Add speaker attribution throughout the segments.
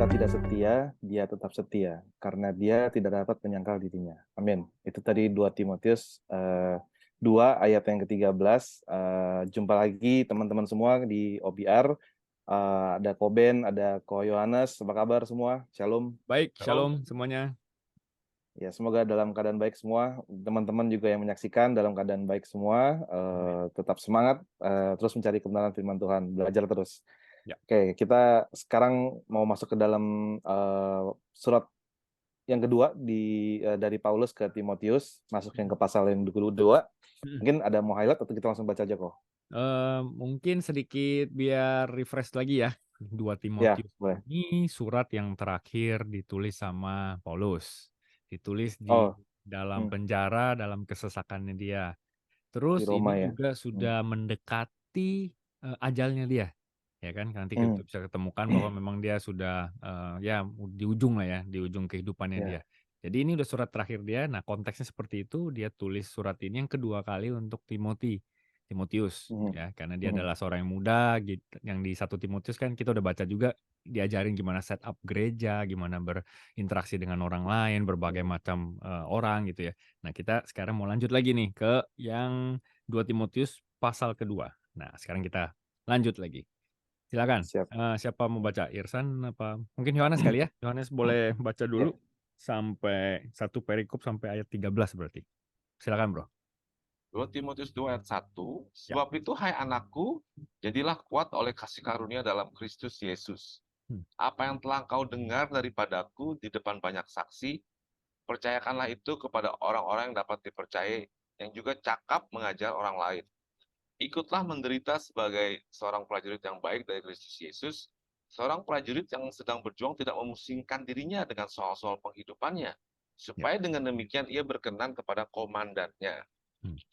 Speaker 1: tidak setia, dia tetap setia, karena dia tidak dapat menyangkal dirinya. Amin. Itu tadi 2 Timotius 2 ayat yang ke-13. Jumpa lagi teman-teman semua di OBR. Ada Koben, ada Ko Yohanes. Apa kabar semua? Shalom.
Speaker 2: Baik, shalom semuanya.
Speaker 1: Ya, semoga dalam keadaan baik semua. Teman-teman juga yang menyaksikan dalam keadaan baik semua. Tetap semangat, terus mencari kebenaran firman Tuhan. Belajar terus.
Speaker 2: Ya.
Speaker 1: Oke, kita sekarang mau masuk ke dalam surat yang kedua dari Paulus ke Timotius, masuk yang ke pasal yang kedua. Mungkin ada mau highlight atau kita langsung baca aja kok?
Speaker 2: Mungkin sedikit biar refresh lagi ya. 2
Speaker 1: Ya,
Speaker 2: Timotius
Speaker 1: boleh.
Speaker 2: ini surat yang terakhir ditulis sama Paulus. Ditulis di
Speaker 1: Oh,
Speaker 2: dalam penjara, dalam kesesakannya dia.
Speaker 1: di
Speaker 2: Terus
Speaker 1: Roma
Speaker 2: ini
Speaker 1: ya.
Speaker 2: juga sudah mendekati ajalnya dia. Ya kan, nanti kita bisa ketemukan bahwa memang dia sudah ya di ujung lah ya, di ujung kehidupannya
Speaker 1: Ya.
Speaker 2: dia. Jadi ini udah surat terakhir dia. Nah, konteksnya seperti itu, dia tulis surat ini yang kedua kali untuk Timotius ya, karena dia adalah seorang yang muda gitu. Yang di 1 Timotius kan kita udah baca juga, diajarin gimana setup gereja, gimana berinteraksi dengan orang lain, berbagai macam orang gitu ya. Nah, kita sekarang mau lanjut lagi nih ke yang 2 Timotius pasal kedua. Nah, sekarang kita lanjut lagi. Silakan.
Speaker 1: Siap.
Speaker 2: Siapa mau baca? Irsan apa? Mungkin Yohanes kali ya. Yohanes boleh baca
Speaker 1: Ya.
Speaker 2: dulu sampai 1 perikop sampai ayat 13 berarti. Silakan, Bro.
Speaker 3: 2 Timotius 2 ayat 1,
Speaker 2: Ya.
Speaker 3: sebab itu hai anakku, jadilah kuat oleh kasih karunia dalam Kristus Yesus. Apa yang telah kau dengar daripadaku di depan banyak saksi, percayakanlah itu kepada orang-orang yang dapat dipercayai, yang juga cakap mengajar orang lain. Ikutlah menderita sebagai seorang prajurit yang baik dari Kristus Yesus, seorang prajurit yang sedang berjuang tidak memusingkan dirinya dengan soal-soal penghidupannya, supaya dengan demikian ia berkenan kepada komandannya.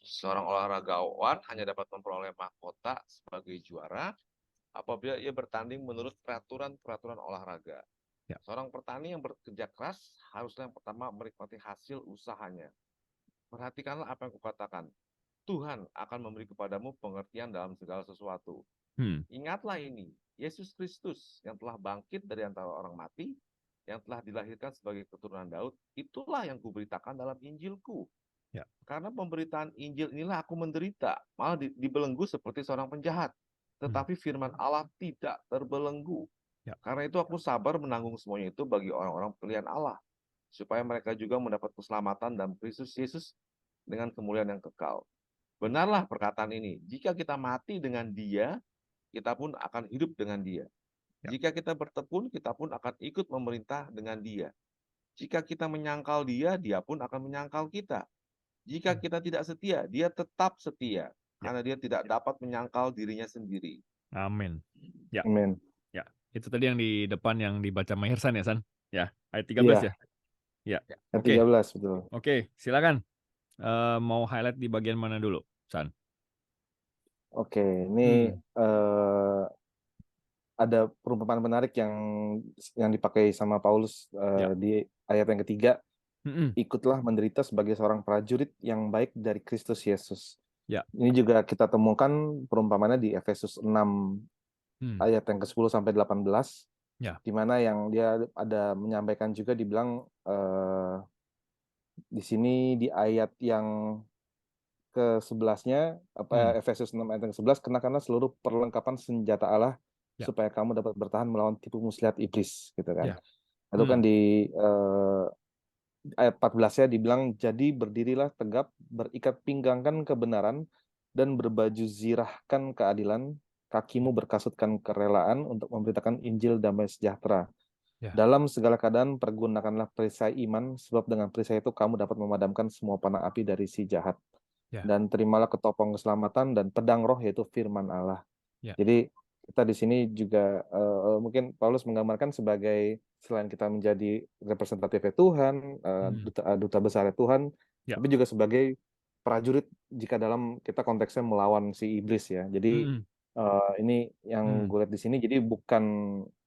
Speaker 3: Seorang olahragawan hanya dapat memperoleh mahkota sebagai juara apabila ia bertanding menurut peraturan-peraturan olahraga.
Speaker 2: Ya.
Speaker 3: Seorang petani yang bekerja keras haruslah yang pertama menikmati hasil usahanya. Perhatikanlah apa yang kukatakan. Tuhan akan memberi kepadamu pengertian dalam segala sesuatu. Ingatlah ini, Yesus Kristus yang telah bangkit dari antara orang mati, yang telah dilahirkan sebagai keturunan Daud, itulah yang kuberitakan dalam Injilku.
Speaker 2: Ya.
Speaker 3: Karena pemberitaan Injil inilah aku menderita, malah dibelenggu seperti seorang penjahat. Tetapi firman Allah tidak terbelenggu.
Speaker 2: Ya.
Speaker 3: Karena itu aku sabar menanggung semuanya itu bagi orang-orang pilihan Allah, supaya mereka juga mendapat keselamatan dalam Kristus Yesus dengan kemuliaan yang kekal. Benarlah perkataan ini, jika kita mati dengan Dia, kita pun akan hidup dengan Dia.
Speaker 2: Ya.
Speaker 3: Jika kita bertekun, kita pun akan ikut memerintah dengan Dia. Jika kita menyangkal Dia, Dia pun akan menyangkal kita. Jika kita tidak setia, Dia tetap setia, karena Dia tidak dapat menyangkal dirinya sendiri.
Speaker 2: Amin. Ya.
Speaker 1: Amin.
Speaker 2: Ya. Itu tadi yang di depan yang dibaca Mahirsan ya, San? Ya, ayat 13
Speaker 1: Iya.
Speaker 2: ya? Ya.
Speaker 1: Ayat
Speaker 2: Oke.
Speaker 1: 13 betul.
Speaker 2: Oke, silakan. Mau highlight di bagian mana dulu, San?
Speaker 1: Oke, ini ada perumpamaan menarik yang dipakai sama Paulus
Speaker 2: Ya.
Speaker 1: di ayat yang ketiga.
Speaker 2: Mm-mm.
Speaker 1: Ikutlah menderita sebagai seorang prajurit yang baik dari Kristus Yesus.
Speaker 2: Ya.
Speaker 1: Ini juga kita temukan perumpamannya di Efesus 6 ayat yang ke-10 sampai 18.
Speaker 2: Ya.
Speaker 1: Di mana yang dia ada menyampaikan juga dibilang di sini di ayat yang ke-11-nya Efesus 6 ayat yang ke-11, kenakanlah seluruh perlengkapan senjata Allah
Speaker 2: Ya.
Speaker 1: supaya kamu dapat bertahan melawan tipu muslihat iblis gitu kan.
Speaker 2: Ya.
Speaker 1: Lalu kan di ayat 14-nya dibilang, jadi berdirilah tegap, berikat pinggangkan kebenaran, dan berbaju zirahkan keadilan, kakimu berkasutkan kerelaan untuk memberitakan Injil damai sejahtera.
Speaker 2: Ya.
Speaker 1: Dalam segala keadaan pergunakanlah perisai iman, sebab dengan perisai itu kamu dapat memadamkan semua panah api dari si jahat.
Speaker 2: Ya.
Speaker 1: Dan terimalah ketopong keselamatan dan pedang roh, yaitu firman Allah.
Speaker 2: Ya.
Speaker 1: Jadi kita di sini juga mungkin Paulus menggambarkan sebagai selain kita menjadi representatif Tuhan, duta besar Tuhan,
Speaker 2: Ya.
Speaker 1: tapi juga sebagai prajurit jika dalam kita konteksnya melawan si iblis ya. Jadi ini yang gue lihat di sini. Jadi bukan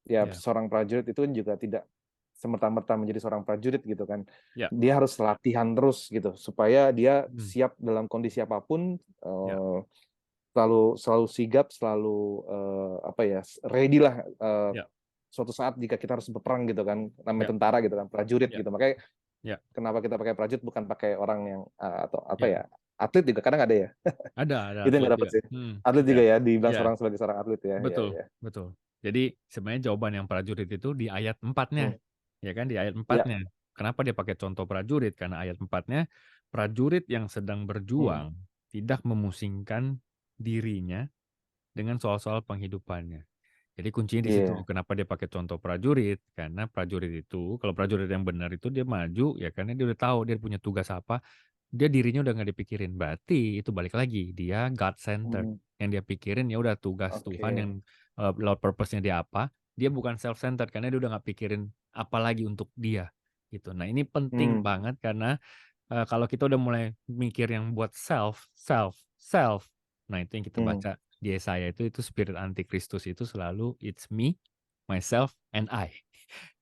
Speaker 1: ya seorang prajurit itu juga tidak semerta-merta menjadi seorang prajurit gitu kan.
Speaker 2: Ya.
Speaker 1: Dia harus latihan terus gitu supaya dia siap dalam kondisi apapun. Selalu sigap, selalu ready lah suatu saat jika kita harus berperang gitu kan, namanya
Speaker 2: Ya,
Speaker 1: tentara gitu kan, prajurit
Speaker 2: ya,
Speaker 1: gitu. Makanya
Speaker 2: ya,
Speaker 1: kenapa kita pakai prajurit bukan pakai orang yang atau apa
Speaker 2: ya.
Speaker 1: ya, atlet juga kadang ada ya.
Speaker 2: Ada
Speaker 1: Itu yang
Speaker 2: atlet
Speaker 1: nggak dapet
Speaker 2: juga.
Speaker 1: sih. Atlet juga
Speaker 2: Ya,
Speaker 1: ya, dibilang
Speaker 2: ya,
Speaker 1: seorang sebagai seorang atlet ya. Ya,
Speaker 2: betul,
Speaker 1: ya.
Speaker 2: betul. Jadi sebenarnya jawaban yang prajurit itu di ayat 4-nya.
Speaker 1: Hmm.
Speaker 2: Ya kan, di ayat
Speaker 1: Ya.
Speaker 2: 4-nya. Kenapa dia pakai contoh prajurit? Karena ayat 4-nya, prajurit yang sedang
Speaker 1: Hmm.
Speaker 2: berjuang tidak memusingkan dirinya dengan soal-soal penghidupannya. Jadi kuncinya di situ.
Speaker 1: Iya.
Speaker 2: Kenapa dia pakai contoh prajurit? Karena prajurit itu, kalau prajurit yang benar itu dia maju, ya karena dia udah tahu dia punya tugas apa, dia dirinya udah nggak dipikirin. Berarti itu balik lagi, dia God centered.
Speaker 1: Hmm.
Speaker 2: Yang dia pikirin ya udah tugas Tuhan yang
Speaker 1: Oke.
Speaker 2: Lord purpose-nya dia apa. Dia bukan self centered karena dia udah nggak pikirin apa lagi untuk dia gitu. Nah, ini penting
Speaker 1: Hmm.
Speaker 2: banget karena kalau kita udah mulai mikir yang buat self, self, self. Nah, itu yang kita
Speaker 1: Hmm.
Speaker 2: baca di Yesaya itu spirit antikristus itu selalu it's me, myself, and I.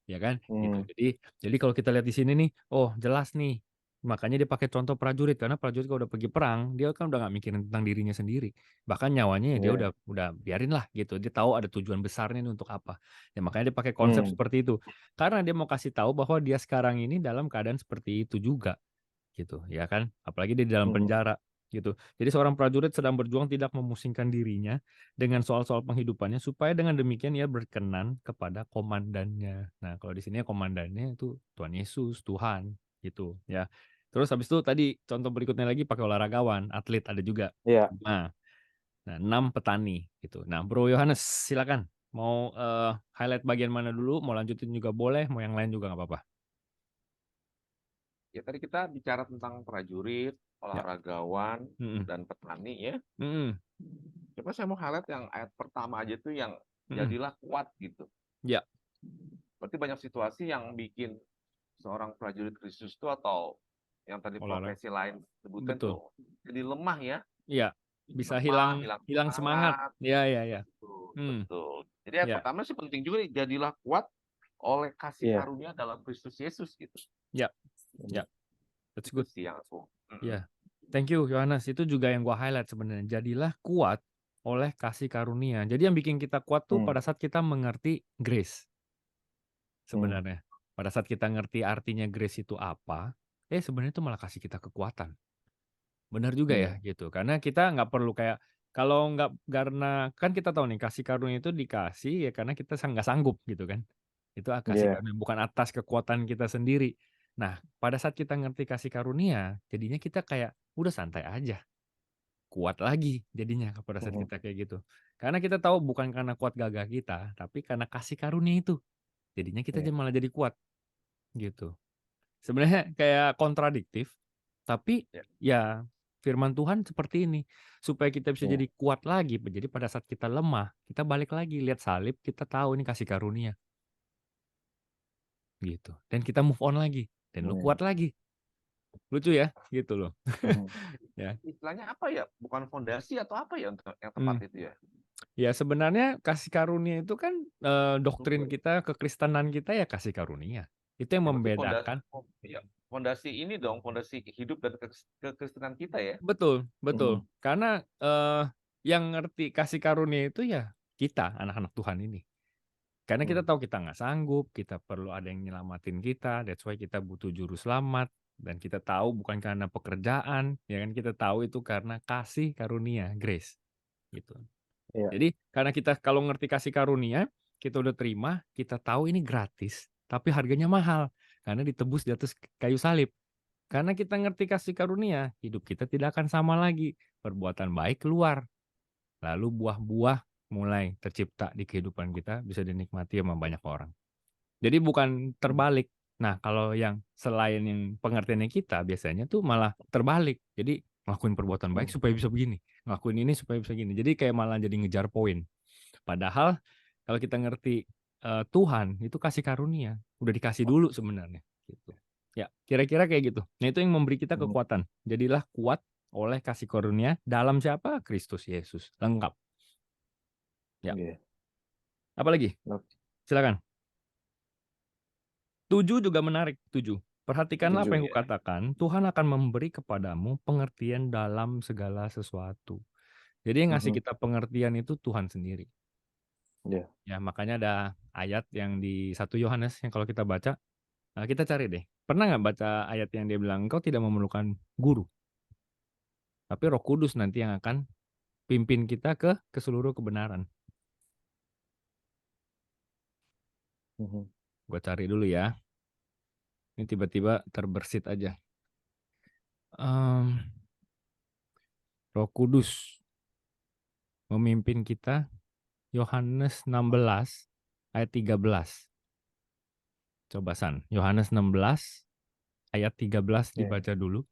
Speaker 2: Ya kan? Gitu.
Speaker 1: Hmm.
Speaker 2: Jadi kalau kita lihat di sini nih, oh jelas nih. Makanya dia pakai contoh prajurit karena prajurit kalau udah pergi perang, dia kan udah nggak mikirin tentang dirinya sendiri. Bahkan nyawanya ya dia
Speaker 1: Iya.
Speaker 2: udah biarin lah gitu. Dia tahu ada tujuan besarnya ini untuk apa. Ya makanya dia pakai konsep
Speaker 1: Hmm.
Speaker 2: seperti itu. Karena dia mau kasih tahu bahwa dia sekarang ini dalam keadaan seperti itu juga gitu, ya kan? Apalagi dia di dalam
Speaker 1: Hmm.
Speaker 2: penjara gitu. Jadi seorang prajurit sedang berjuang tidak memusingkan dirinya dengan soal-soal penghidupannya supaya dengan demikian ia berkenan kepada komandannya. Nah, kalau di sini komandannya itu Tuhan Yesus, Tuhan gitu, ya. Terus habis itu tadi contoh berikutnya lagi pakai olahragawan, atlet ada juga.
Speaker 1: Iya.
Speaker 2: Nah, 6 petani gitu. Nah, Bro Yohanes silakan. Mau highlight bagian mana dulu? Mau lanjutin juga boleh, mau yang lain juga nggak apa-apa.
Speaker 3: Ya tadi kita bicara tentang prajurit,
Speaker 2: Ya.
Speaker 3: olahragawan,
Speaker 2: Mm-mm.
Speaker 3: dan petani ya.
Speaker 2: Mm-mm.
Speaker 3: Coba saya mau highlight yang ayat pertama aja tuh yang
Speaker 2: Mm-mm.
Speaker 3: jadilah kuat gitu.
Speaker 2: Ya.
Speaker 3: Berarti banyak situasi yang bikin seorang prajurit Kristus itu atau yang tadi
Speaker 2: Olahraga.
Speaker 3: profesi lain sebutkan
Speaker 2: Betul.
Speaker 3: tuh jadi lemah ya.
Speaker 2: Iya, bisa
Speaker 3: Lemah,
Speaker 2: hilang
Speaker 3: hilang
Speaker 2: hilang semangat.
Speaker 3: semangat.
Speaker 2: Iya, iya, iya.
Speaker 3: Betul,
Speaker 2: Hmm,
Speaker 3: betul. Jadi ayat
Speaker 2: iya,
Speaker 3: pertama sih penting juga nih, jadilah kuat oleh kasih
Speaker 1: Iya.
Speaker 3: karunia dalam Kristus Yesus gitu.
Speaker 2: iya, iya. That's
Speaker 3: Itu
Speaker 2: good.
Speaker 3: sih yang aku.
Speaker 2: Iya. Thank you, Yohanes. Itu juga yang gua highlight sebenarnya. Jadilah kuat oleh kasih karunia. Jadi yang bikin kita kuat tuh
Speaker 1: Hmm.
Speaker 2: pada saat kita mengerti grace
Speaker 1: Hmm.
Speaker 2: sebenarnya. Pada saat kita ngerti artinya grace itu apa, sebenarnya itu malah kasih kita kekuatan. Benar juga ya
Speaker 1: Iya.
Speaker 2: gitu. Karena kita nggak perlu kayak kalau nggak karena kan kita tahu nih kasih karunia itu dikasih ya karena kita nggak sanggup gitu kan. Itu kasih
Speaker 1: Iya.
Speaker 2: karunia bukan atas kekuatan kita sendiri. Nah, pada saat kita ngerti kasih karunia, jadinya kita kayak udah santai aja. Kuat lagi jadinya pada saat
Speaker 1: Hmm.
Speaker 2: kita kayak gitu. Karena kita tahu bukan karena kuat gagah kita, tapi karena kasih karunia itu. Jadinya kita
Speaker 1: Iya.
Speaker 2: malah jadi kuat gitu. Sebenarnya kayak kontradiktif, tapi
Speaker 3: Ya,
Speaker 2: ya firman Tuhan seperti ini. Supaya kita bisa
Speaker 1: Iya.
Speaker 2: jadi kuat lagi, jadi pada saat kita lemah, kita balik lagi lihat salib, kita tahu ini kasih karunia gitu. Dan kita move on lagi dan lu
Speaker 1: Iya.
Speaker 2: kuat lagi. Lucu ya, gitu loh.
Speaker 1: Hmm.
Speaker 2: Ya.
Speaker 3: istilahnya apa ya? Bukan fondasi atau apa ya untuk yang tepat
Speaker 2: Hmm.
Speaker 3: itu ya?
Speaker 2: Ya sebenarnya kasih karunia itu kan doktrin
Speaker 3: Sumber.
Speaker 2: kita, kekristenan kita ya kasih karunia. Itu yang
Speaker 3: Ya, berarti
Speaker 2: membedakan.
Speaker 3: fondasi ini dong, fondasi hidup dan kekristenan kita ya.
Speaker 2: Betul, betul.
Speaker 1: Hmm.
Speaker 2: Karena yang ngerti kasih karunia itu ya kita, anak-anak Tuhan ini. Karena kita
Speaker 1: Hmm.
Speaker 2: tahu kita nggak sanggup, kita perlu ada yang nyelamatin kita, that's why kita butuh juru selamat. Dan kita tahu bukan karena pekerjaan, ya kan kita tahu itu karena kasih karunia, grace. Gitu.
Speaker 1: Iya.
Speaker 2: Jadi karena kita kalau ngerti kasih karunia, kita udah terima, kita tahu ini gratis, tapi harganya mahal. Karena ditebus di atas kayu salib. Karena kita ngerti kasih karunia, hidup kita tidak akan sama lagi. Perbuatan baik keluar. Lalu buah-buah mulai tercipta di kehidupan kita, bisa dinikmati sama banyak orang. Jadi bukan terbalik. Nah, kalau yang selain yang pengertiannya kita, biasanya tuh malah terbalik. Jadi ngelakuin perbuatan baik
Speaker 1: Hmm.
Speaker 2: supaya bisa begini. Ngelakuin ini supaya bisa gini. Jadi kayak malah jadi ngejar poin. Padahal kalau kita ngerti Tuhan, itu kasih karunia. Udah dikasih dulu sebenarnya. Gitu. Ya, kira-kira kayak gitu. Nah, itu yang memberi kita
Speaker 1: Hmm.
Speaker 2: kekuatan. Jadilah kuat oleh kasih karunia dalam siapa? Kristus Yesus. Lengkap. Ya.
Speaker 1: Iya.
Speaker 2: Apalagi?
Speaker 1: Oke.
Speaker 2: Silakan. 7 juga menarik. 7. Perhatikanlah apa
Speaker 1: 7
Speaker 2: yang
Speaker 1: ya.
Speaker 2: kukatakan. Tuhan akan memberi kepadamu pengertian dalam segala sesuatu. Jadi yang ngasih
Speaker 1: Hmm.
Speaker 2: kita pengertian itu Tuhan sendiri.
Speaker 1: Ya.
Speaker 2: Ya, makanya ada ayat yang di 1 Yohanes yang kalau kita baca, kita cari deh. Pernah nggak baca ayat yang dia bilang, "Engkau tidak memerlukan guru, tapi Roh Kudus nanti yang akan pimpin kita ke seluruh kebenaran."
Speaker 1: Mhm.
Speaker 2: Gua cari dulu ya. Ini tiba-tiba terbersit aja. Mmm, Roh Kudus memimpin kita, Yohanes 16 ayat 13. Coba San, Yohanes 16 ayat 13
Speaker 1: Ya.
Speaker 2: dibaca dulu.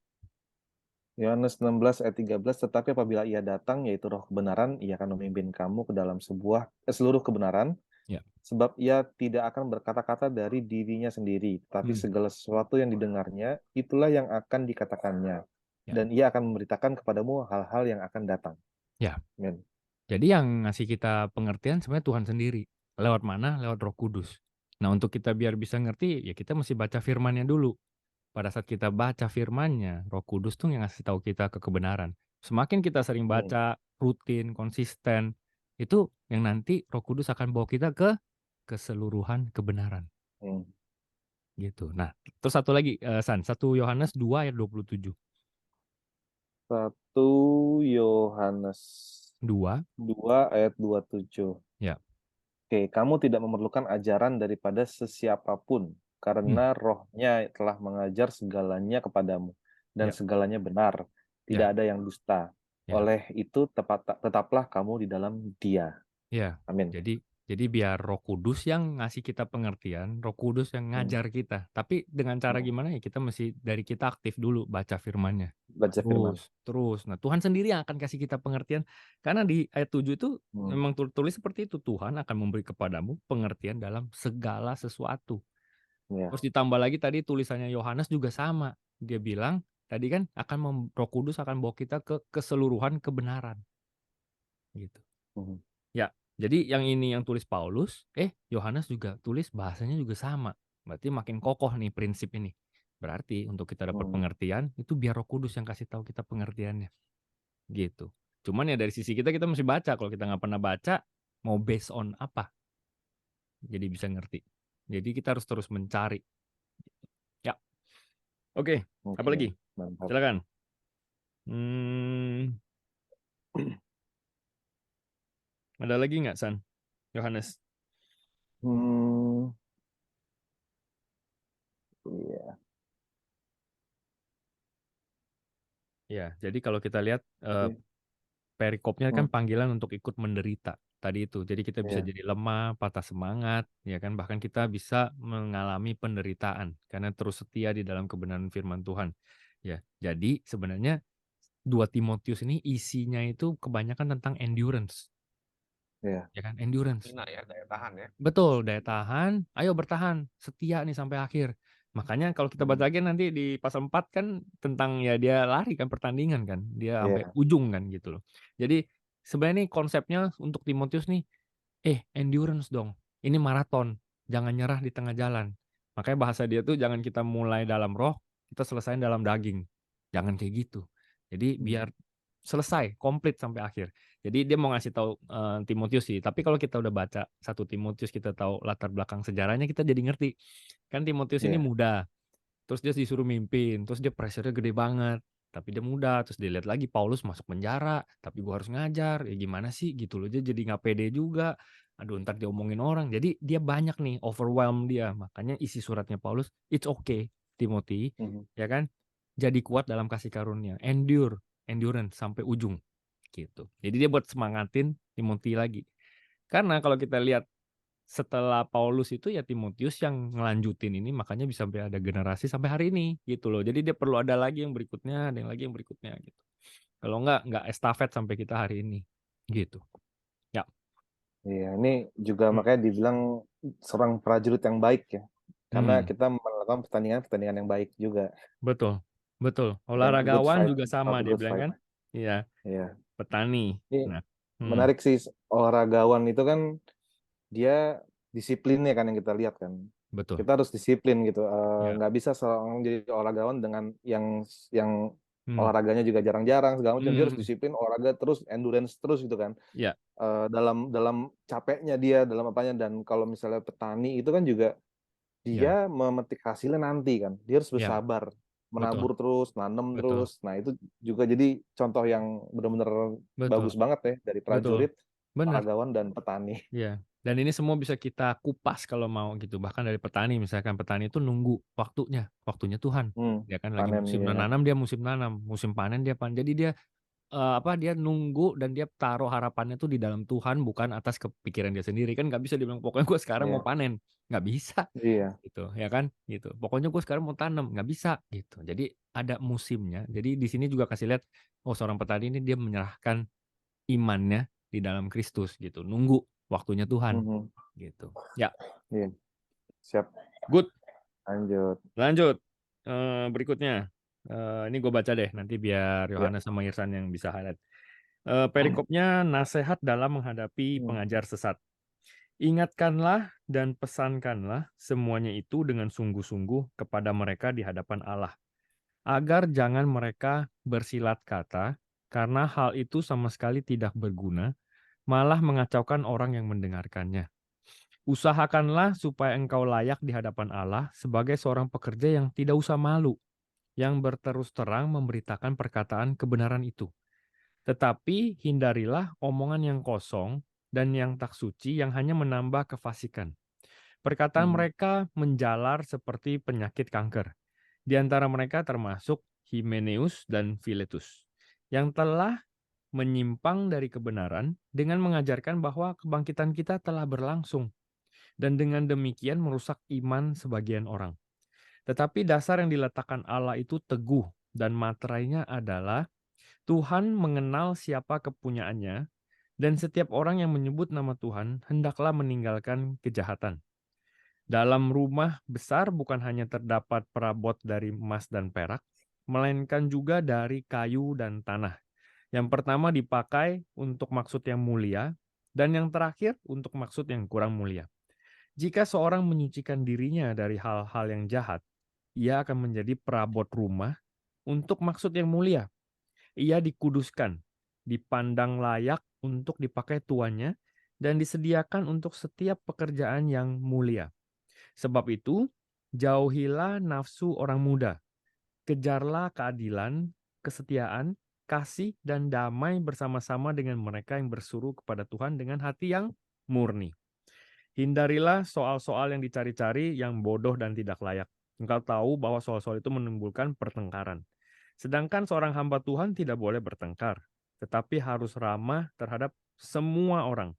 Speaker 1: Yohanes 16 ayat 13, tetapi apabila ia datang, yaitu roh kebenaran, ia akan memimpin kamu ke dalam seluruh kebenaran,
Speaker 2: Ya.
Speaker 1: sebab ia tidak akan berkata-kata dari dirinya sendiri, tapi segala sesuatu yang didengarnya, itulah yang akan dikatakannya.
Speaker 2: Ya.
Speaker 1: Dan ia akan memberitakan kepadamu hal-hal yang akan datang.
Speaker 2: Ya.
Speaker 1: Amin.
Speaker 2: Jadi yang ngasih kita pengertian sebenarnya Tuhan sendiri. Lewat mana? Lewat Roh Kudus. Nah, untuk kita biar bisa ngerti, ya kita mesti baca firman-Nya dulu. Pada saat kita baca firman-Nya, Roh Kudus tuh yang ngasih tahu kita ke kebenaran. Semakin kita sering baca, rutin, konsisten, itu yang nanti Roh Kudus akan bawa kita ke keseluruhan kebenaran. Gitu. Nah, terus satu lagi, San, 1 Yohanes 2 ayat 27.
Speaker 1: 1 Yohanes
Speaker 2: 2.
Speaker 1: 2 ayat 27.
Speaker 2: Ya.
Speaker 1: Oke, kamu tidak memerlukan ajaran daripada sesiapapun, karena Roh-Nya telah mengajar segalanya kepadamu, dan
Speaker 2: Ya.
Speaker 1: segalanya benar,
Speaker 2: Ya.
Speaker 1: tidak ada yang dusta.
Speaker 2: Ya.
Speaker 1: Oleh itu tetaplah kamu di dalam Dia.
Speaker 2: Ya.
Speaker 1: Amin.
Speaker 2: Jadi biar Roh Kudus yang ngasih kita pengertian, Roh Kudus yang ngajar kita. Tapi dengan cara gimana ya, kita mesti dari kita aktif dulu baca firman-Nya.
Speaker 1: Baca firman.
Speaker 2: Terus. Nah, Tuhan sendiri yang akan kasih kita pengertian. Karena di ayat 7 itu memang tulis seperti itu. Tuhan akan memberi kepadamu pengertian dalam segala sesuatu.
Speaker 1: Ya.
Speaker 2: Terus ditambah lagi tadi tulisannya Yohanes juga sama. Dia bilang tadi kan Roh Kudus akan bawa kita ke keseluruhan kebenaran. Gitu. Ya, jadi yang ini yang tulis Paulus, Yohanes juga tulis bahasanya juga sama. Berarti makin kokoh nih prinsip ini. Berarti untuk kita dapat pengertian, itu biar Roh Kudus yang kasih tahu kita pengertiannya. Gitu. Cuman ya dari sisi kita mesti baca. Kalau kita nggak pernah baca, mau based on apa? Jadi bisa ngerti. Jadi kita harus terus mencari. Ya. Oke. Apa lagi?
Speaker 1: Mantap.
Speaker 2: Silakan. Ada lagi nggak, San? Yohanes?
Speaker 1: Iya.
Speaker 2: Ya, jadi kalau kita lihat perikopnya kan panggilan untuk ikut menderita tadi itu. Jadi kita bisa jadi lemah, patah semangat, ya kan. Bahkan kita bisa mengalami penderitaan karena terus setia di dalam kebenaran firman Tuhan. Ya, jadi sebenarnya 2 Timotius ini isinya itu kebanyakan tentang endurance. Ya kan, endurance.
Speaker 3: Daya tahan ya.
Speaker 2: Betul, daya tahan. Ayo bertahan, setia nih sampai akhir. Makanya kalau kita baca lagi nanti di pasal 4 kan tentang ya dia lari kan pertandingan kan. Dia sampai ujung kan gitu loh. Jadi sebenarnya nih konsepnya untuk Timotius nih, endurance dong. Ini maraton, jangan nyerah di tengah jalan. Makanya bahasa dia tuh jangan kita mulai dalam roh, kita selesai dalam daging. Jangan kayak gitu. Jadi biar selesai, komplit sampai akhir. Jadi dia mau ngasih tahu Timotius sih. Tapi kalau kita udah baca 1 Timotius, kita tahu latar belakang sejarahnya, kita jadi ngerti. Kan Timotius ini muda, terus dia disuruh mimpin, terus dia pressure-nya gede banget. Tapi dia muda, terus dilihat lagi Paulus masuk penjara, tapi gua harus ngajar, ya gimana sih gitu loh. Dia jadi nggak pede juga. Aduh, ntar diomongin orang. Jadi dia banyak nih, overwhelm dia. Makanya isi suratnya Paulus, it's okay, Timothy, ya kan? Jadi kuat dalam kasih karunia, endurance sampai ujung gitu. Jadi dia buat semangatin Timothy lagi. Karena kalau kita lihat setelah Paulus itu ya Timotius yang ngelanjutin ini, makanya bisa sampai ada generasi sampai hari ini gitu loh. Jadi dia perlu ada lagi yang berikutnya, ada yang lagi yang berikutnya gitu. Kalau enggak estafet sampai kita hari ini gitu. Ya.
Speaker 1: Iya, ini juga makanya dibilang seorang prajurit yang baik ya. Karena kita melakukan pertandingan yang baik juga.
Speaker 2: Betul.
Speaker 1: Dan good
Speaker 2: Olahragawan
Speaker 1: fight,
Speaker 2: juga sama dia
Speaker 1: good
Speaker 2: bilang
Speaker 1: fight.
Speaker 2: kan. Iya.
Speaker 1: Iya.
Speaker 2: Petani.
Speaker 1: Ini
Speaker 2: Nah,
Speaker 1: menarik sih, olahragawan itu kan dia disiplinnya kan yang kita lihat kan.
Speaker 2: betul.
Speaker 1: Kita harus disiplin gitu.
Speaker 2: Ya.
Speaker 1: Nggak bisa seorang jadi olahragawan dengan yang olahraganya juga jarang-jarang segala macam, dia harus
Speaker 2: Hmm.
Speaker 1: disiplin, olahraga terus, endurance terus gitu kan.
Speaker 2: Ya,
Speaker 1: Dalam capeknya dia, dalam apanya, dan kalau misalnya petani itu kan juga
Speaker 2: ya,
Speaker 1: dia memetik hasilnya nanti kan, dia harus
Speaker 2: ya,
Speaker 1: bersabar,
Speaker 2: betul,
Speaker 1: menabur terus, nanam
Speaker 2: betul,
Speaker 1: terus. Nah itu juga jadi contoh yang benar-benar
Speaker 2: betul,
Speaker 1: bagus banget ya dari
Speaker 2: betul,
Speaker 1: prajurit,
Speaker 2: benar.
Speaker 1: olahragawan, dan petani.
Speaker 2: Ya, dan ini semua bisa kita kupas kalau mau gitu. Bahkan dari petani, misalkan petani itu nunggu waktunya Tuhan. Dia kan lagi
Speaker 1: Panen
Speaker 2: musim
Speaker 1: ya.
Speaker 2: nanam, dia musim nanam, musim panen dia panen. Jadi dia dia nunggu dan dia taruh harapannya tuh di dalam Tuhan, bukan atas kepikiran dia sendiri. Kan nggak bisa dia bilang pokoknya gue sekarang mau
Speaker 1: Iya,
Speaker 2: panen, nggak bisa
Speaker 1: iya.
Speaker 2: gitu, ya kan? Gitu. Pokoknya gue sekarang mau tanam, nggak bisa gitu. Jadi ada musimnya. Jadi di sini juga kasih lihat, oh seorang petani ini dia menyerahkan imannya di dalam Kristus gitu, nunggu waktunya Tuhan
Speaker 1: Mhm.
Speaker 2: gitu. Ya,
Speaker 1: Iya. Siap,
Speaker 2: good.
Speaker 1: lanjut.
Speaker 2: Lanjut. Berikutnya. Ini gue baca deh, nanti biar
Speaker 1: Ya.
Speaker 2: Yohanes sama Irsan yang bisa highlight. Perikopnya nasihat dalam menghadapi pengajar sesat. Ingatkanlah dan pesankanlah semuanya itu dengan sungguh-sungguh kepada mereka di hadapan Allah, agar jangan mereka bersilat kata, karena hal itu sama sekali tidak berguna, malah mengacaukan orang yang mendengarkannya. Usahakanlah supaya engkau layak di hadapan Allah sebagai seorang pekerja yang tidak usah malu, yang berterus terang memberitakan perkataan kebenaran itu. Tetapi hindarilah omongan yang kosong dan yang tak suci yang hanya menambah kefasikan. Perkataan mereka menjalar seperti penyakit kanker. Di antara mereka termasuk Himeneus dan Filetus, yang telah menyimpang dari kebenaran dengan mengajarkan bahwa kebangkitan kita telah berlangsung, dan dengan demikian merusak iman sebagian orang. Tetapi dasar yang diletakkan Allah itu teguh, dan materainya adalah Tuhan mengenal siapa kepunyaannya, dan setiap orang yang menyebut nama Tuhan hendaklah meninggalkan kejahatan. Dalam rumah besar bukan hanya terdapat perabot dari emas dan perak, melainkan juga dari kayu dan tanah. Yang pertama dipakai untuk maksud yang mulia, dan yang terakhir untuk maksud yang kurang mulia. Jika seorang menyucikan dirinya dari hal-hal yang jahat, ia akan menjadi perabot rumah untuk maksud yang mulia. Ia dikuduskan, dipandang layak untuk dipakai tuannya, dan disediakan untuk setiap pekerjaan yang mulia. Sebab itu, jauhilah nafsu orang muda, kejarlah keadilan, kesetiaan, kasih, dan damai bersama-sama dengan mereka yang bersuruh kepada Tuhan dengan hati yang murni. Hindarilah soal-soal yang dicari-cari yang bodoh dan tidak layak. Engkau tahu bahwa soal-soal itu menimbulkan pertengkaran. Sedangkan seorang hamba Tuhan tidak boleh bertengkar, tetapi harus ramah terhadap semua orang.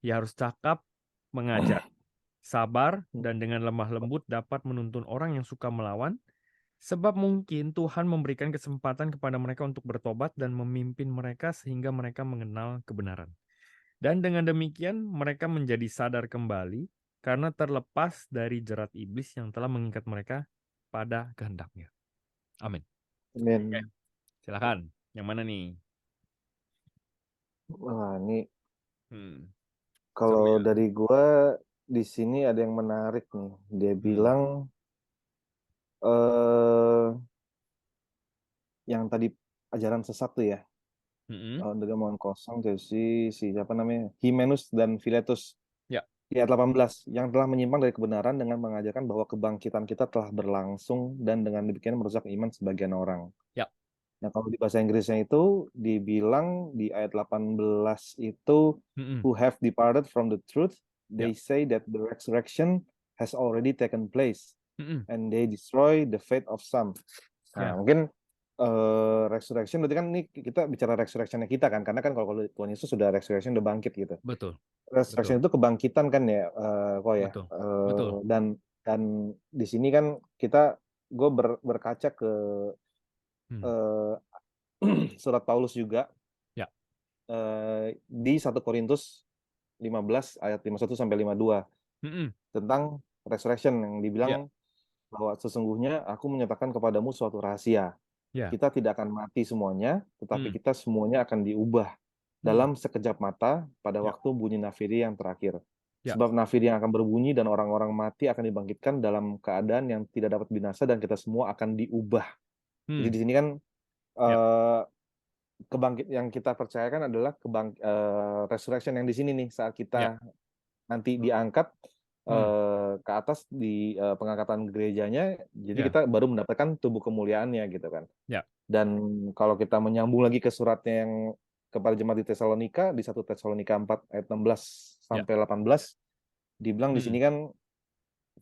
Speaker 2: Ia harus cakap, mengajar, sabar, dan dengan lemah lembut dapat menuntun orang yang suka melawan, sebab mungkin Tuhan memberikan kesempatan kepada mereka untuk bertobat dan memimpin mereka sehingga mereka mengenal kebenaran. Dan dengan demikian mereka menjadi sadar kembali karena terlepas dari jerat iblis yang telah mengikat mereka pada kehendaknya. Amin. Oke,
Speaker 1: Amin.
Speaker 2: silakan. Yang mana nih?
Speaker 1: Wah, ini
Speaker 2: Seru
Speaker 1: kalau
Speaker 2: ya.
Speaker 1: dari gua di sini ada yang menarik nih. Dia bilang yang tadi ajaran sesat tuh ya. Dengan mohon kosong si siapa namanya? Himenus dan Filetus.
Speaker 2: Ya.
Speaker 1: Di ayat 18, yang telah menyimpang dari kebenaran dengan mengajarkan bahwa kebangkitan kita telah berlangsung dan dengan demikian merusak iman sebagian orang.
Speaker 2: Ya.
Speaker 1: Nah, kalau di bahasa Inggrisnya itu dibilang di ayat 18 itu who have departed from the truth, they say that the resurrection has already taken place and they destroy the faith of some. Nah, mungkin resurrection berarti kan ini kita bicara resurrectionnya kita kan, karena kan kalau Tuhan Yesus sudah resurrection, udah bangkit gitu.
Speaker 2: Betul.
Speaker 1: Resurrection itu kebangkitan kan ya, kok ya.
Speaker 2: Betul. Betul.
Speaker 1: Dan di sini kan gue berkaca ke surat Paulus juga di 1 Korintus 15 ayat 51 sampai 52 tentang resurrection yang dibilang bahwa sesungguhnya aku menyatakan kepadamu suatu rahasia. Kita tidak akan mati semuanya, tetapi kita semuanya akan diubah dalam sekejap mata pada waktu bunyi nafiri yang terakhir. Sebab nafiri yang akan berbunyi dan orang-orang mati akan dibangkitkan dalam keadaan yang tidak dapat binasa dan kita semua akan diubah. Jadi di sini kan eh, yang kita percayakan adalah resurrection yang di sini nih saat kita nanti diangkat ke atas di pengangkatan gerejanya, jadi kita baru mendapatkan tubuh kemuliaannya gitu kan. Dan kalau kita menyambung lagi ke suratnya yang kepada jemaat di Tesalonika di 1 Tesalonika 4 ayat 16 sampai 18 dibilang di sini kan,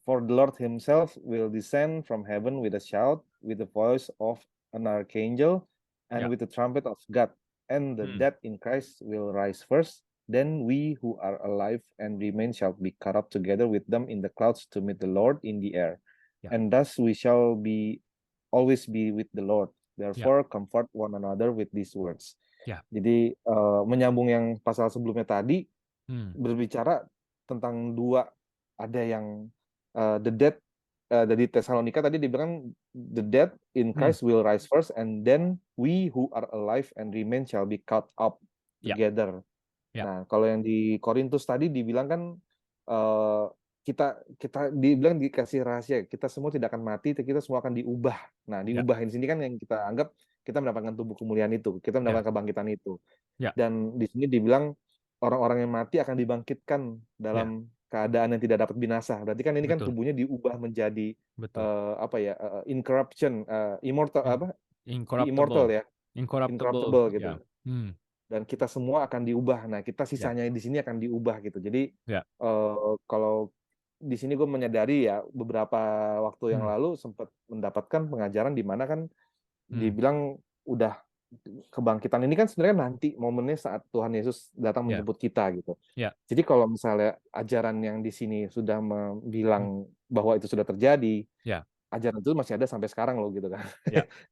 Speaker 1: for the Lord himself will descend from heaven with a shout, with the voice of an archangel, and with the trumpet of God, and the dead in Christ will rise first. Then we who are alive and remain shall be caught up together with them in the clouds to meet the Lord in the air. And thus we shall always be with the Lord. Therefore comfort one another with these words. Jadi menyambung yang pasal sebelumnya tadi, berbicara tentang dua, ada yang the dead dari Tesalonika tadi dibilang the dead in Christ will rise first, and then we who are alive and remain shall be caught up together. Nah, kalau yang di Korintus tadi dibilang kan kita dibilang dikasih rahasia, kita semua tidak akan mati, kita semua akan diubah. Nah, diubahin sini kan yang kita anggap kita mendapatkan tubuh kemuliaan itu, kita mendapatkan kebangkitan itu. Dan di sini dibilang orang-orang yang mati akan dibangkitkan dalam keadaan yang tidak dapat binasa. Berarti kan ini kan tubuhnya diubah menjadi incorruption, immortal incorruptible gitu. Dan kita semua akan diubah. Nah, kita sisanya di sini akan diubah gitu. Jadi kalau di sini gue menyadari ya, beberapa waktu yang lalu sempat mendapatkan pengajaran di mana kan dibilang udah kebangkitan ini kan sebenarnya nanti momennya saat Tuhan Yesus datang menjemput kita gitu. Jadi kalau misalnya ajaran yang di sini sudah bilang bahwa itu sudah terjadi, ajaran itu masih ada sampai sekarang loh gitu kan.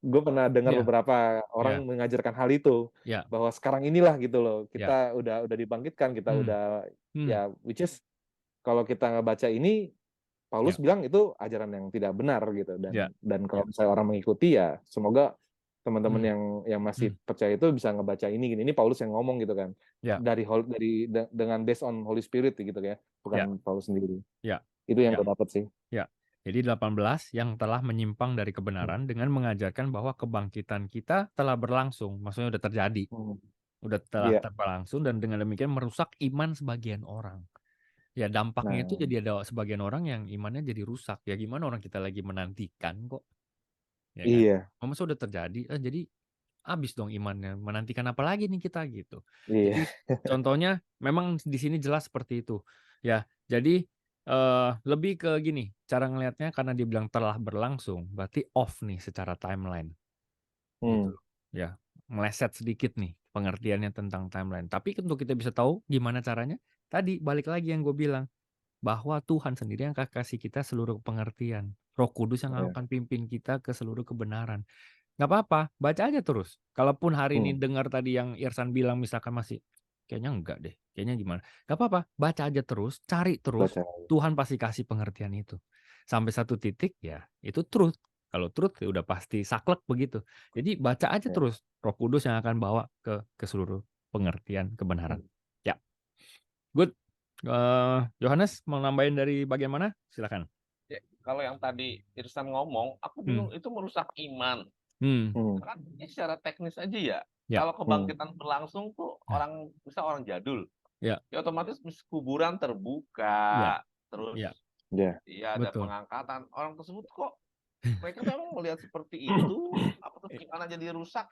Speaker 1: Gue pernah dengar beberapa orang mengajarkan hal itu, bahwa sekarang inilah gitu loh kita udah dibangkitkan, kita udah which is kalau kita ngebaca ini Paulus bilang itu ajaran yang tidak benar gitu, dan kalau misalnya orang mengikuti ya semoga teman-teman yang masih percaya itu bisa ngebaca ini gini. Ini Paulus yang ngomong gitu kan. Dengan based on Holy Spirit gitu ya, bukan Paulus sendiri. Itu yang gue dapat sih.
Speaker 2: Jadi 18 yang telah menyimpang dari kebenaran dengan mengajarkan bahwa kebangkitan kita telah berlangsung, maksudnya udah terjadi. Udah telah berlangsung, dan dengan demikian merusak iman sebagian orang. Ya dampaknya itu jadi ada sebagian orang yang imannya jadi rusak. Ya gimana orang kita lagi menantikan kok. Ya kan? Masa udah terjadi, jadi habis dong imannya. Menantikan apa lagi nih kita gitu. Jadi contohnya memang di sini jelas seperti itu. Ya, jadi lebih ke gini, cara ngelihatnya karena dibilang telah berlangsung, berarti off nih secara timeline. Gitu. Ya, meleset sedikit nih pengertiannya tentang timeline. Tapi untuk kita bisa tahu gimana caranya, tadi balik lagi yang gue bilang, bahwa Tuhan sendiri yang akan kasih kita seluruh pengertian. Roh Kudus yang akan pimpin kita ke seluruh kebenaran. Nggak apa-apa, baca aja terus. Kalaupun hari ini dengar tadi yang Irsan bilang misalkan masih, kayaknya enggak deh, kayaknya gimana. Nggak apa-apa, baca aja terus, cari terus, Tuhan pasti kasih pengertian itu. Sampai satu titik ya, itu truth. Kalau truth ya udah pasti saklek begitu. Jadi baca aja terus, Roh Kudus yang akan bawa ke seluruh pengertian kebenaran. Ya, good. Yohanes mau nambahin dari bagian mana? Silakan.
Speaker 3: Ya, kalau yang tadi Irsan ngomong, aku bingung itu merusak iman. Karena ini secara teknis aja ya. Kalau kebangkitan berlangsung tuh bisa orang jadul. Ya otomatis kuburan terbuka, terus ada pengangkatan. Orang tersebut kok mereka memang melihat seperti itu, apa tuh iman jadi rusak?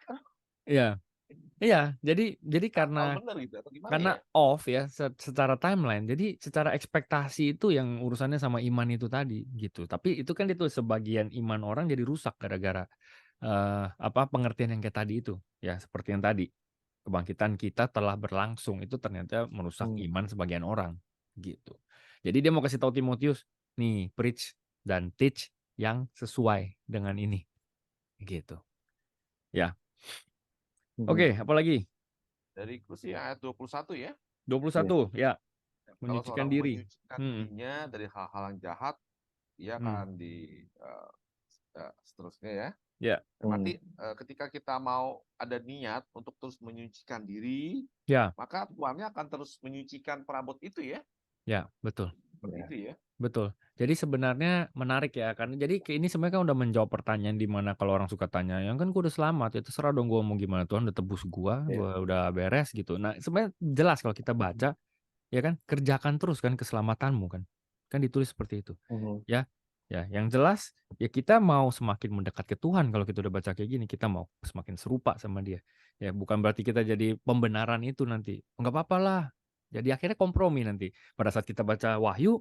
Speaker 2: Iya, jadi karena
Speaker 3: gitu, atau
Speaker 2: karena off ya secara timeline. Jadi secara ekspektasi itu yang urusannya sama iman itu tadi gitu. Tapi itu kan itu sebagian iman orang jadi rusak gara-gara pengertian yang kayak tadi itu. Ya, seperti yang tadi. Kebangkitan kita telah berlangsung itu ternyata merusak iman sebagian orang gitu. Jadi dia mau kasih tahu Timotius, nih preach dan teach yang sesuai dengan ini. Gitu. Ya. Oke, apa lagi?
Speaker 3: Dari kursi ayat 21 ya.
Speaker 2: 21, ya. Menyucikan diri.
Speaker 3: Menyucikan dirinya dari hal-hal yang jahat, ia akan seterusnya ya. Berarti ketika kita mau ada niat untuk terus menyucikan diri, maka Tuhannya akan terus menyucikan perabot itu ya.
Speaker 2: Ya, betul.
Speaker 3: Seperti
Speaker 1: Ya.
Speaker 3: itu ya.
Speaker 2: Betul. Jadi sebenarnya menarik ya, karena jadi ini sebenarnya kan udah menjawab pertanyaan di mana kalau orang suka tanya, yang kan gue udah selamat, ya terserah dong gue mau gimana, Tuhan udah tebus gue
Speaker 1: Ya.
Speaker 2: udah beres gitu. Nah sebenarnya jelas kalau kita baca, ya kan, kerjakan terus kan keselamatanmu kan ditulis seperti itu.
Speaker 1: Mhm.
Speaker 2: Ya, ya, yang jelas ya kita mau semakin mendekat ke Tuhan kalau kita udah baca kayak gini, kita mau semakin serupa sama Dia. Ya, bukan berarti kita jadi pembenaran itu nanti. Enggak apa-apa lah. Jadi akhirnya kompromi nanti. Pada saat kita baca Wahyu,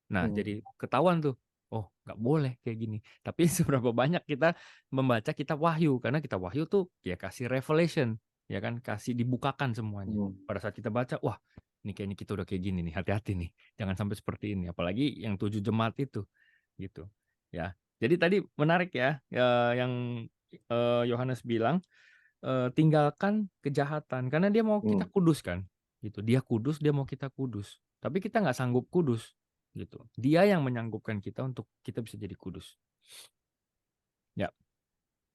Speaker 2: nah
Speaker 1: Mhm.
Speaker 2: jadi ketahuan tuh, oh nggak boleh kayak gini. Tapi seberapa banyak kita membaca kitab Wahyu, karena kitab Wahyu tuh ya kasih revelation, ya kan, kasih dibukakan semuanya.
Speaker 1: Mhm.
Speaker 2: Pada saat kita baca, wah ini kayaknya kita udah kayak gini nih, hati-hati nih, jangan sampai seperti ini. Apalagi yang 7 jemaat itu, gitu. Ya, jadi tadi menarik ya, yang Yohanes bilang, tinggalkan kejahatan, karena dia mau kita
Speaker 1: Mhm.
Speaker 2: kudus kan, gitu. Dia kudus, dia mau kita kudus. Tapi kita nggak sanggup kudus, gitu. Dia yang menyanggupkan kita untuk kita bisa jadi kudus. Ya,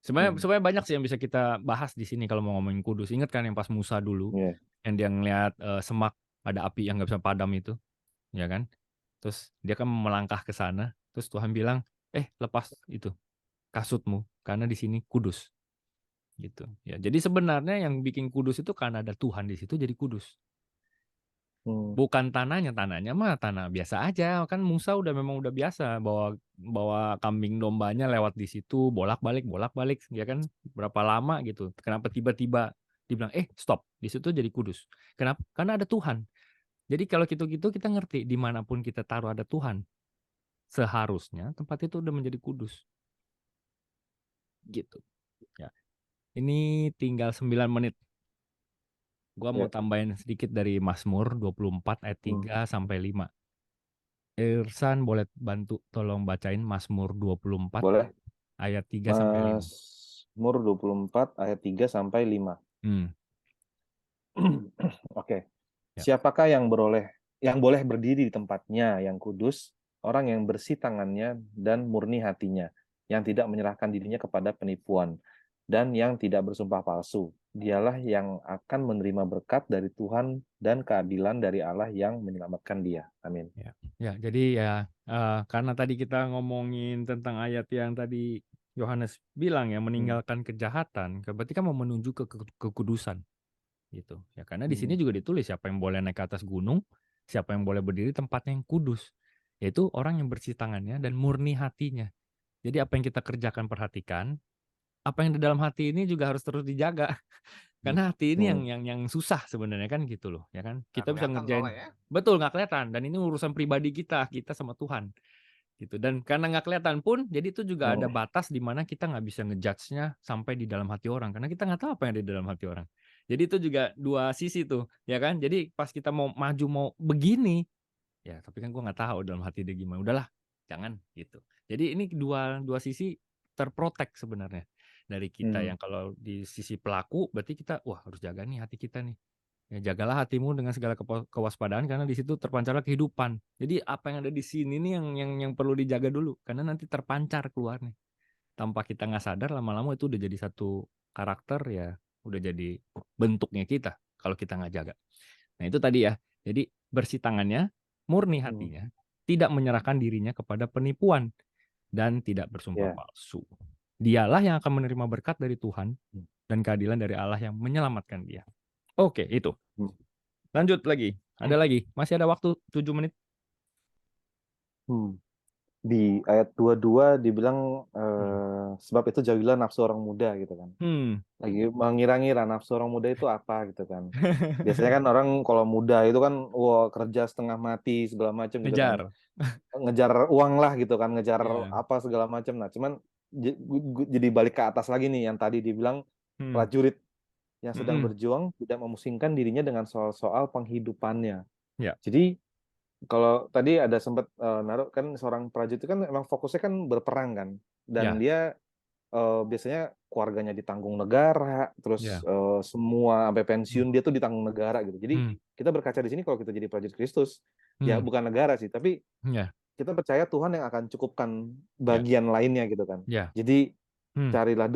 Speaker 2: sebenarnya
Speaker 1: Mhm.
Speaker 2: sebenarnya banyak sih yang bisa kita bahas di sini kalau mau ngomongin kudus. Ingat kan yang pas Musa dulu,
Speaker 1: Ya.
Speaker 2: yang dia ngeliat semak ada api yang nggak bisa padam itu, ya kan? Terus dia kan melangkah ke sana, terus Tuhan bilang, lepas itu kasutmu, karena di sini kudus, gitu. Ya, jadi sebenarnya yang bikin kudus itu karena ada Tuhan di situ jadi kudus.
Speaker 1: Mhm.
Speaker 2: Bukan tanahnya mah tanah biasa aja, kan Musa memang udah biasa bawa bawa kambing dombanya lewat di situ bolak-balik, ya kan, berapa lama gitu. Kenapa tiba-tiba dibilang, stop, di situ jadi kudus. Kenapa? Karena ada Tuhan. Jadi kalau gitu-gitu kita ngerti dimanapun kita taruh ada Tuhan, seharusnya tempat itu udah menjadi kudus, gitu. Ya. Ini tinggal 9 menit. Gua mau
Speaker 1: Ya.
Speaker 2: tambahin sedikit dari Mazmur 24 ayat
Speaker 1: Mhm.
Speaker 2: 3 sampai 5. Irsan boleh bantu tolong bacain Mazmur 24
Speaker 1: Boleh.
Speaker 2: ayat 3 sampai 5.
Speaker 1: Mazmur 24 ayat 3 sampai 5.
Speaker 2: Hmm,
Speaker 1: Oke.
Speaker 2: ya.
Speaker 1: Siapakah yang boleh berdiri di tempatnya yang kudus, orang yang bersih tangannya dan murni hatinya, yang tidak menyerahkan dirinya kepada penipuan, dan yang tidak bersumpah palsu. Dialah yang akan menerima berkat dari Tuhan dan keadilan dari Allah yang menyelamatkan dia. Amin.
Speaker 2: Ya, ya, jadi ya karena tadi kita ngomongin tentang ayat yang tadi Yohanes bilang ya
Speaker 1: Hmm.
Speaker 2: meninggalkan kejahatan, berarti kan mau menuju ke kekudusan gitu. Ya karena di sini
Speaker 1: Hmm.
Speaker 2: juga ditulis siapa yang boleh naik ke atas gunung, siapa yang boleh berdiri tempatnya yang kudus, yaitu orang yang bersih tangannya dan murni hatinya. Jadi apa yang kita kerjakan perhatikan, apa yang di dalam hati ini juga harus terus dijaga. Karena hati ini
Speaker 1: Hmm.
Speaker 2: yang susah sebenarnya kan gitu loh, ya kan?
Speaker 3: Nggak
Speaker 2: Kita bisa
Speaker 3: kelihatan
Speaker 2: ngerjain
Speaker 3: soalnya ya.
Speaker 2: betul nggak kelihatan dan ini urusan pribadi kita sama Tuhan gitu. Dan karena nggak kelihatan pun, jadi itu juga ada
Speaker 1: Hmm.
Speaker 2: batas di mana kita nggak bisa ngejudge-nya sampai di dalam hati orang karena kita nggak tahu apa yang ada di dalam hati orang. Jadi itu juga dua sisi tuh, ya kan? Jadi pas kita mau maju mau begini, ya tapi kan gua nggak tahu dalam hati dia gimana. Udahlah, jangan gitu. Jadi ini dua dua sisi terprotek sebenarnya dari kita
Speaker 1: Hmm.
Speaker 2: yang kalau di sisi pelaku berarti kita wah harus jaga nih hati kita nih. Ya jagalah hatimu dengan segala kewaspadaan karena di situ terpancarlah kehidupan. Jadi apa yang ada di sini nih yang perlu dijaga dulu karena nanti terpancar keluarnya. Tanpa kita nggak sadar lama-lama itu udah jadi satu karakter ya udah jadi bentuknya kita kalau kita nggak jaga. Nah itu tadi ya. Jadi bersih tangannya, murni
Speaker 1: Hmm.
Speaker 2: hatinya, tidak menyerahkan dirinya kepada penipuan dan tidak bersumpah
Speaker 1: Ya.
Speaker 2: palsu. Dialah yang akan menerima berkat dari Tuhan
Speaker 1: Hmm.
Speaker 2: dan keadilan dari Allah yang menyelamatkan dia. Oke, itu.
Speaker 1: Hmm.
Speaker 2: Lanjut lagi. Ada lagi. Masih ada waktu 7 menit.
Speaker 1: Hmm. Di ayat 22 dibilang
Speaker 2: Hmm.
Speaker 1: sebab itu jauhilah nafsu orang muda gitu kan.
Speaker 2: Hmm.
Speaker 1: Lagi mengira-ngira nafsu orang muda itu apa gitu kan. Biasanya kan orang kalau muda itu kan wah kerja setengah mati segala macam gitu kan.
Speaker 2: Ngejar.
Speaker 1: Ngejar uang lah gitu kan, ngejar
Speaker 2: Ya.
Speaker 1: apa segala macam. Nah, cuman jadi balik ke atas lagi nih yang tadi dibilang
Speaker 2: Hmm.
Speaker 1: prajurit yang sedang
Speaker 2: Mm-mm.
Speaker 1: berjuang tidak memusingkan dirinya dengan soal-soal penghidupannya.
Speaker 2: Ya.
Speaker 1: Jadi kalau tadi ada sempat naruh kan seorang prajurit itu kan emang fokusnya kan berperang kan, dan
Speaker 2: Ya.
Speaker 1: dia biasanya keluarganya ditanggung negara, terus
Speaker 2: Ya.
Speaker 1: semua sampai
Speaker 2: Hmm.
Speaker 1: pensiun dia tuh ditanggung negara gitu. Jadi
Speaker 2: Hmm.
Speaker 1: kita berkaca di sini kalau kita jadi prajurit Kristus, ya
Speaker 2: Hmm.
Speaker 1: bukan negara sih, tapi
Speaker 2: Ya.
Speaker 1: kita percaya Tuhan yang akan cukupkan
Speaker 2: Ya.
Speaker 1: bagian lainnya gitu kan.
Speaker 2: Ya.
Speaker 1: Jadi
Speaker 2: Hmm.
Speaker 1: carilah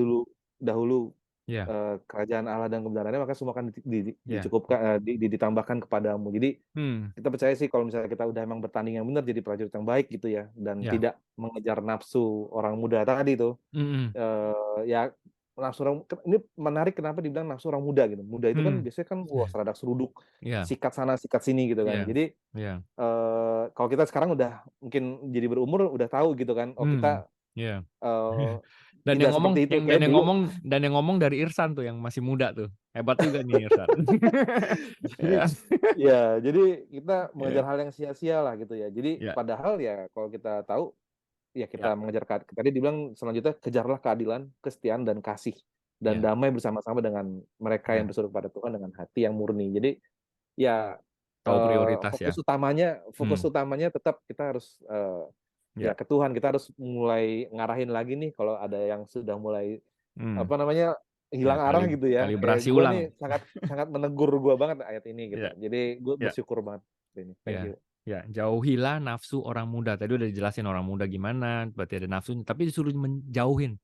Speaker 1: dahulu
Speaker 2: Ya,
Speaker 1: kerajaan Allah dan kebenarannya, maka semua akan
Speaker 2: ya.
Speaker 1: dicukupkan, ditambahkan kepadamu. Jadi
Speaker 2: Hmm,
Speaker 1: kita percaya sih kalau misalnya kita udah emang bertanding yang benar, jadi prajurit yang baik gitu ya, dan
Speaker 2: ya.
Speaker 1: tidak mengejar nafsu orang muda tadi tuh.
Speaker 2: Mm-mm.
Speaker 1: Ya nafsu orang, ini menarik kenapa dibilang nafsu orang muda gitu. Muda itu kan
Speaker 2: Hmm,
Speaker 1: biasanya kan wah seradak seruduk,
Speaker 2: ya,
Speaker 1: sikat sana sikat sini gitu kan.
Speaker 2: ya,
Speaker 1: Jadi
Speaker 2: ya.
Speaker 1: kalau kita sekarang udah mungkin jadi berumur udah tahu gitu kan, oh
Speaker 2: Hmm,
Speaker 1: kita
Speaker 2: ya. Dan yang
Speaker 1: tidak
Speaker 2: ngomong
Speaker 1: seperti itu kayak dulu.
Speaker 2: dan yang ngomong dari Irsan tuh yang masih muda tuh. Hebat juga nih Irsan.
Speaker 1: Jadi
Speaker 2: Ya,
Speaker 1: ya, jadi kita mengejar
Speaker 2: ya,
Speaker 1: hal yang sia-sia lah gitu ya. Jadi
Speaker 2: ya,
Speaker 1: padahal ya kalau kita tahu ya
Speaker 2: ya,
Speaker 1: kita mengejar, tadi dibilang selanjutnya kejarlah keadilan, kesetiaan dan kasih dan
Speaker 2: ya,
Speaker 1: damai bersama-sama dengan mereka yang
Speaker 2: ya.
Speaker 1: berseru pada Tuhan dengan hati yang murni. Jadi ya
Speaker 2: Tahu prioritas ya.
Speaker 1: fokus
Speaker 2: Hmm,
Speaker 1: utamanya tetap kita harus ya
Speaker 2: ya.
Speaker 1: ke Tuhan. Kita harus mulai ngarahin lagi nih kalau ada yang sudah mulai
Speaker 2: Hmm,
Speaker 1: apa namanya
Speaker 2: ya
Speaker 1: hilang arah gitu ya. Kayak
Speaker 2: kalibrasi
Speaker 1: gue nih
Speaker 2: ulang.
Speaker 1: sangat sangat menegur gue banget ayat ini gitu.
Speaker 2: Ya,
Speaker 1: Jadi gue
Speaker 2: ya,
Speaker 1: bersyukur banget ini. Thank
Speaker 2: ya.
Speaker 1: you.
Speaker 2: Ya, jauhilah nafsu orang muda. Tadi udah dijelasin orang muda gimana, berarti ada nafsunya, tapi disuruh menjauhin.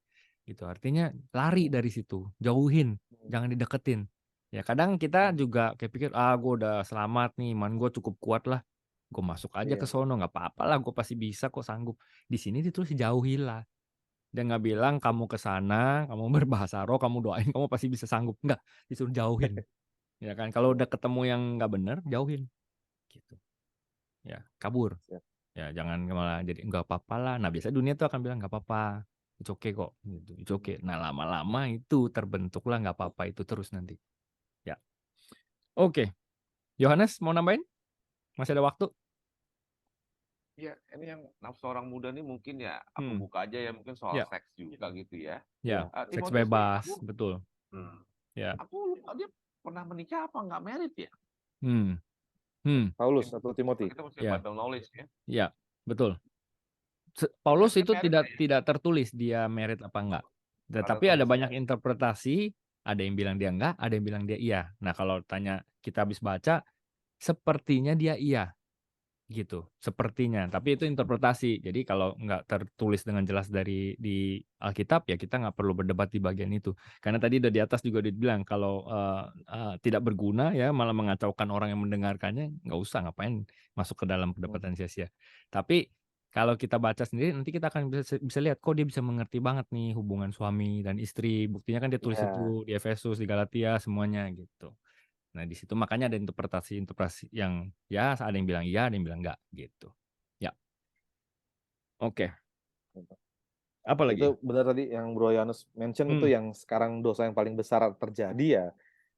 Speaker 2: Gitu. Artinya lari
Speaker 1: Hmm.
Speaker 2: dari situ, jauhin, jangan dideketin. Ya kadang kita juga kayak pikir, gue udah selamat nih, iman gue cukup kuat lah, gue masuk aja ke
Speaker 1: Iya.
Speaker 2: sono, nggak apa-apa lah, gue pasti bisa kok, sanggup. Di sini ditulis jauhilah. Dia nggak bilang kamu ke sana, kamu berbahasa roh, kamu doain, kamu pasti bisa sanggup. Nggak, disuruh jauhin. Ya kan, kalau udah ketemu yang nggak bener, jauhin. Gitu. Ya, kabur.
Speaker 1: Siap.
Speaker 2: Ya jangan malah jadi nggak apa-apa lah. Nah biasanya dunia tuh akan bilang nggak apa-apa, it's okay kok, gitu, it's okay. Nah lama-lama itu terbentuklah nggak apa-apa itu terus nanti. Ya, oke. Yohanes mau nambahin? Masih ada waktu?
Speaker 3: Ya, ini yang nafsu orang muda nih mungkin ya, aku
Speaker 2: Hmm,
Speaker 3: buka aja ya, mungkin soal
Speaker 2: ya,
Speaker 3: seks juga gitu ya.
Speaker 2: ya,
Speaker 1: Iya.
Speaker 2: seks
Speaker 3: Timotius nih,
Speaker 2: bebas, betul.
Speaker 3: hmm,
Speaker 2: Ya,
Speaker 3: aku lupa dia pernah menikah apa nggak married ya?
Speaker 2: hmm, hmm,
Speaker 1: Paulus atau Timothy.
Speaker 3: Kita mesti
Speaker 2: ya,
Speaker 3: Bible knowledge ya.
Speaker 2: ya, betul.
Speaker 3: Kayaknya
Speaker 2: Paulus
Speaker 3: dia
Speaker 2: itu
Speaker 3: married
Speaker 2: tidak
Speaker 3: deh.
Speaker 2: tidak tertulis dia merit apa enggak.
Speaker 3: Ada
Speaker 2: Tetapi ada banyak
Speaker 3: tulisnya.
Speaker 2: interpretasi, ada yang bilang dia enggak, ada yang bilang dia iya. Nah, kalau tanya kita habis baca, sepertinya dia iya gitu, sepertinya. Tapi itu interpretasi. Jadi kalau nggak tertulis dengan jelas di Alkitab ya kita nggak perlu berdebat di bagian itu. Karena tadi udah di atas juga dibilang kalau tidak berguna ya malah mengacaukan orang yang mendengarkannya, nggak usah, ngapain masuk ke dalam perdebatan sia-sia. Tapi kalau kita baca sendiri nanti kita akan bisa lihat kok dia bisa mengerti banget nih hubungan suami dan istri. Buktinya kan dia tulis
Speaker 1: Iya.
Speaker 2: itu di Efesus, di Galatia semuanya gitu. Nah, di situ makanya ada interpretasi yang ya ada yang bilang iya, ada yang bilang enggak gitu. Ya, oke. Apa lagi?
Speaker 1: Itu benar tadi yang Bro Yanus mention, itu
Speaker 2: Hmm,
Speaker 1: yang sekarang dosa yang paling besar terjadi ya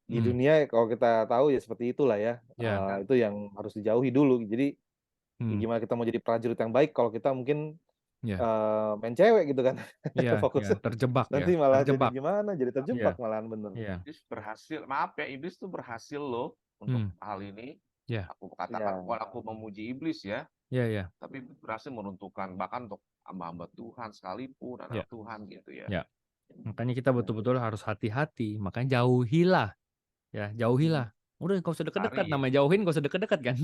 Speaker 1: di
Speaker 2: hmm,
Speaker 1: dunia. Kalau kita tahu ya seperti itulah ya.
Speaker 2: ya,
Speaker 1: Itu yang harus dijauhi dulu. Jadi ya
Speaker 2: hmm,
Speaker 1: gimana kita mau jadi prajurit yang baik kalau kita mungkin
Speaker 2: ya,
Speaker 1: main cewek gitu kan.
Speaker 2: ya,
Speaker 1: Fokusnya
Speaker 2: terjebak ya,
Speaker 1: nanti malah jadi
Speaker 2: terjebak.
Speaker 1: gimana, jadi terjebak
Speaker 2: Ya,
Speaker 1: malahan bener.
Speaker 2: ya,
Speaker 3: Iblis berhasil, maaf ya, iblis tuh berhasil loh untuk
Speaker 2: hmm,
Speaker 3: hal ini.
Speaker 2: ya,
Speaker 3: Aku katakan,
Speaker 1: Ya.
Speaker 3: walaupun aku memuji iblis ya,
Speaker 2: ya, ya,
Speaker 3: tapi berhasil meruntuhkan bahkan untuk hamba-hamba Tuhan sekalipun,
Speaker 2: ya,
Speaker 3: anak Tuhan gitu ya.
Speaker 2: ya. Makanya kita betul-betul harus hati-hati. Makanya jauhilah, ya, jauhilah. Udah kau usah deket-deket,
Speaker 3: Lari ya.
Speaker 2: namanya jauhin kau usah deket-deket kan,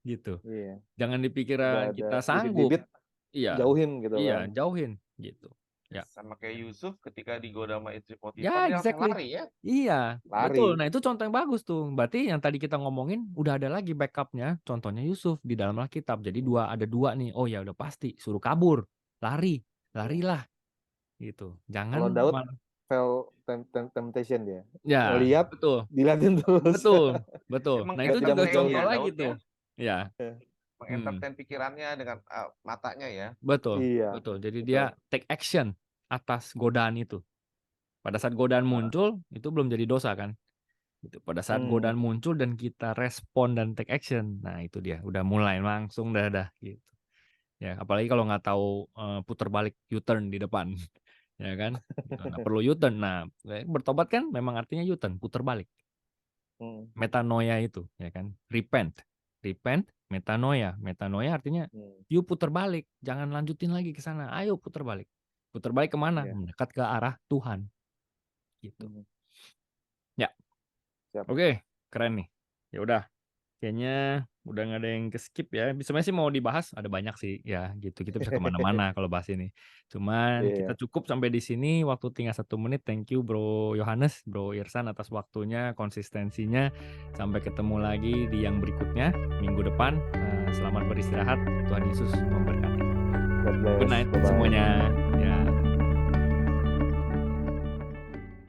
Speaker 2: gitu.
Speaker 1: Iya.
Speaker 2: Jangan dipikir
Speaker 1: Udah ada
Speaker 2: kita sanggup.
Speaker 1: bibit-bibit,
Speaker 2: Iya,
Speaker 1: jauhin gitu kan.
Speaker 2: iya, jauhin gitu. Ya.
Speaker 3: Sama kayak Yusuf ketika digoda sama istri Potifar,
Speaker 2: Ya,
Speaker 3: dia langsung
Speaker 2: exactly.
Speaker 3: lari ya.
Speaker 2: Iya, betul.
Speaker 1: Lari.
Speaker 2: Nah, itu contoh yang bagus tuh. Berarti yang tadi kita ngomongin udah ada lagi backupnya. Contohnya Yusuf di dalam Alkitab. Jadi ada dua nih. Oh ya udah pasti suruh kabur, lari, larilah gitu.
Speaker 1: Kalau
Speaker 2: Jangan
Speaker 1: Daud fail temptation dia.
Speaker 2: ya,
Speaker 1: Ngelihat,
Speaker 2: betul,
Speaker 1: dilihatin terus.
Speaker 2: betul, betul.
Speaker 3: Emang
Speaker 2: Nah
Speaker 1: Nggak
Speaker 2: itu
Speaker 1: tidak
Speaker 2: juga
Speaker 3: entertain
Speaker 2: contoh
Speaker 3: ya
Speaker 1: menjauhi.
Speaker 2: lagi
Speaker 3: Daud
Speaker 2: tuh.
Speaker 3: ya.
Speaker 2: Ya,
Speaker 3: Mengentertain pikirannya dengan matanya ya.
Speaker 2: betul,
Speaker 1: Iya,
Speaker 2: betul. Jadi
Speaker 1: betul.
Speaker 2: dia take action atas godaan itu. Pada saat godaan muncul itu belum jadi dosa kan? Gitu. Pada saat godaan muncul dan kita respon dan take action, nah itu dia udah mulai langsung dah gitu. Ya, apalagi kalau nggak tahu putar balik U-turn di depan, ya kan? Gitu. Nah, perlu U-turn. Nah, bertobat kan memang artinya U-turn, putar balik. Metanoia itu, ya kan? Repent, metanoia. Metanoia artinya you putar balik, jangan lanjutin lagi ke sana. Ayo putar balik. Putar balik kemana?
Speaker 1: Iya.
Speaker 2: Mendekat ke arah Tuhan. Gitu. Ya.
Speaker 1: Siap.
Speaker 2: Oke, keren nih. Ya udah, kayaknya udah nggak ada yang ke-skip ya. Sebenarnya sih mau dibahas ada banyak sih ya gitu. Kita bisa kemana-mana kalau bahas ini. Cuman kita
Speaker 1: Iya.
Speaker 2: cukup sampai di sini. Waktu tinggal 1 menit. Thank you Bro Yohanes, Bro Irsan atas waktunya, konsistensinya. Sampai ketemu lagi di yang berikutnya minggu depan. Selamat beristirahat. Tuhan Yesus memberkati.
Speaker 1: God
Speaker 2: Good
Speaker 1: bless.
Speaker 2: night
Speaker 1: Bye-bye.
Speaker 2: semuanya. Ya.